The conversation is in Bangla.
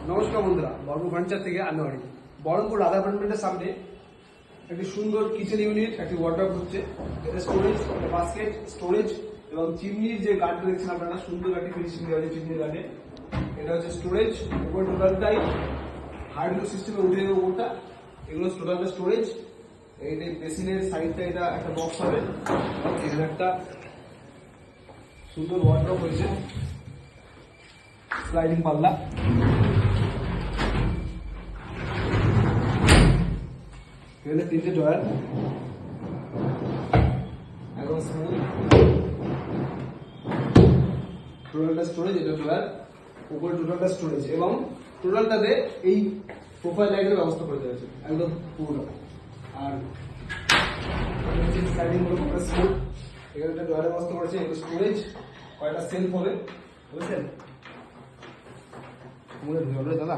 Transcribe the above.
নমস্কার বন্ধুরা, বহরমপুর ফার্নিচার থেকে আমি অরিক। বহরমপুর রাধা অ্যাপার্টমেন্টের সামনে একটি সুন্দর কিচেন ইউনিট, একটি ওয়ার্ডরোব হচ্ছে। এটা স্টোরেজ, বাস্কেট, স্টোরেজ এবং চিমনির যে গার্ডটা দেখছেন আপনারা, সুন্দর একটি ফিনিশিং দেওয়া আছে চিমনির গার্ডে। এটা হচ্ছে স্টোরেজ, উপর টোটালটাই হার্ডওয়্যার সিস্টেমে উঠে যাবে উপরটা। এগুলো টোটালটা স্টোরেজ। এই বেসিনের সাইডটা এটা একটা বক্স হবে। এখানে একটা সুন্দর ওয়ার্ডরোব হয়েছে, স্লাইডিং পাল্লা। এখানে তিনটে ড্রয়ার, একদম স্মুথ। টোটালটা স্টোরেজ, এটা ড্রয়ার, উপরে টোটালটা স্টোরেজ এবং টোটালটাতে এই প্রোফাইল লাইটের ব্যবস্থা করে দেওয়া হয়েছে একদম পুরো। আর স্লাইডিং গুলো পুরো স্মুথ। এখানে একটা ড্রয়ারের ব্যবস্থা করেছে, এটা স্টোরেজ, কয়টা সেলফ হবে বুঝছেন? মনে ঢুকে দাদা।